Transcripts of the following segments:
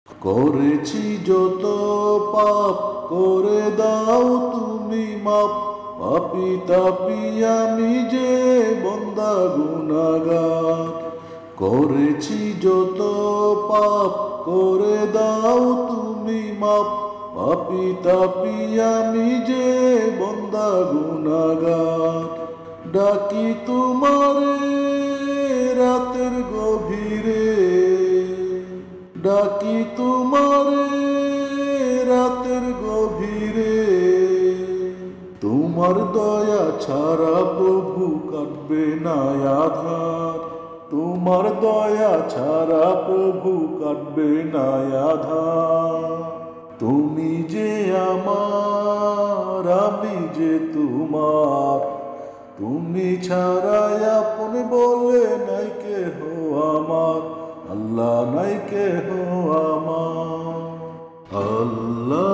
করেছি যত পাপ করে দাও তুমি মাপ, পাপী তাপী আমি যে বান্দা গুনাহগার। করেছি যত পাপ করে দাও তুমি মাপ, পাপী তাপী আমি যে বান্দা গুনাহগার। ডাকি তোমারে রাতের গভীরে, ডাকি তোমারে রাতের গভীরে, তোমার দয়া ছাড়া প্রভু কাটবে না আধার, তোমার দয়া ছাড়া প্রভু কাটবে না আধার। তুমি যে আমার, আমি যে তোমার, তুমি ছাড়াই আপন বলে নাই কেহ আমার, আল্লাহ নাই কেহ আমার। আল্লাহ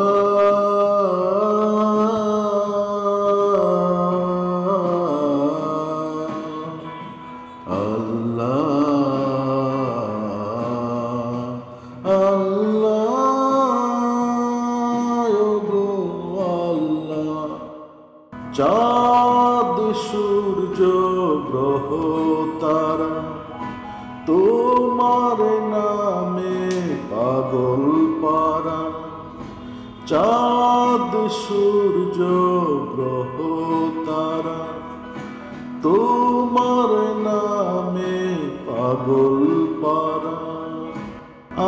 আল্লাহ আল্লাহ আল্লাহ। চাঁদ সূর্য গ্রহ তারা তোমার নামে পাগল পারা, চাঁদ সূর্য গ্রহ তারা তোমার নামে পাগল পারা।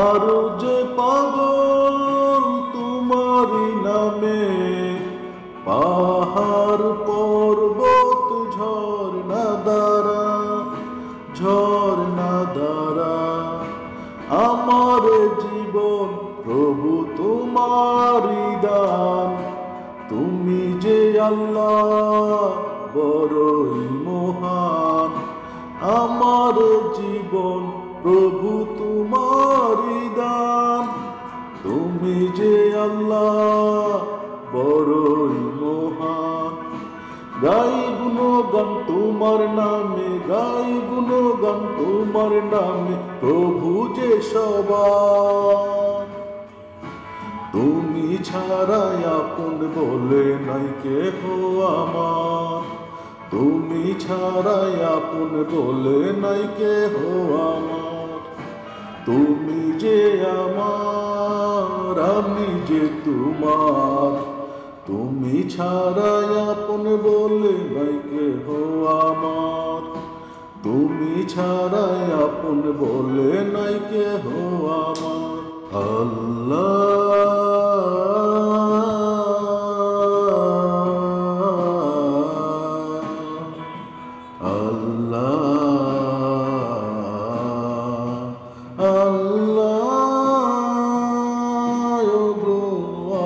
আরো যে পাগল তোমারই নামে, পাহাড় পর্বত ঝর্ণা দ্বারা, ঝর্ণা দ্বারা। আমার জীবন প্রভু তোমারই দান, তুমি যে আল্লাহ বড়ই মহান। আমার জীবন প্রভু তোমারই দান, তুমি যে আল্লাহ বড়ই মহান। গাই গুণগান তোমার নামে, গাই গুণগান তোমার নামে, প্রভু যে সবার। তুমি ছাড়াই আপন বলে নাই কেহ আমার, তুমি ছাড়াই আপন বলে নাই কেহ আমার। তুমি যে আমার, আমি যে তোমার, তুমি ছাড়াই আপন বলে নাই কেহ আমার, তুমি ছাড়াই আপন বলে নাই কেহ আমার। আল্লাহ আল্লাহ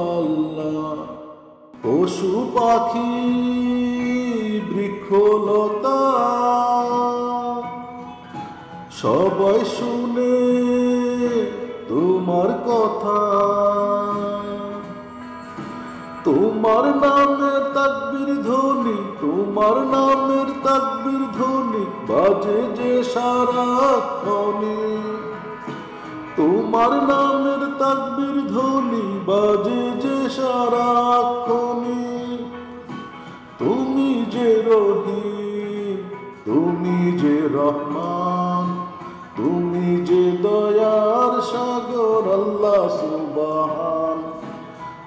আল্লাহ। পশু পাখি বৃক্ষলতা সবাই শুনে তোমার কথা, তোমার নামের তাকবীর ধ্বনি, তোমার নামের তাকবীর ধ্বনি বাজে যে সারাক্ষণে, তোমার নামের তাকবীর ধ্বনি বাজে যে সারাক্ষণে। তুমি যে রহিম, তুমি যে রহমান, তুমি যে দয়ার সাগর আল্লাহ সুবহান।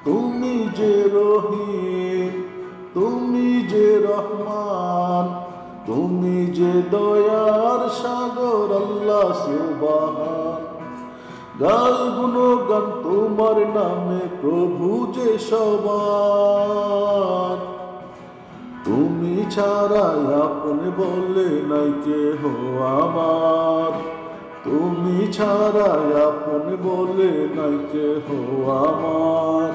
তুমি যে রহিম, তুমি যে রহমান, তুমি যে দয়ার সাগর আল্লাহ সুবহান। গাই গুণগান তোমার নামে প্রভু যে সবার, তুমি ছাড়াই আপন বলে নাই কেহ আমার, তুমি ছাড়াই আপন বলে নাই কেহ আমার।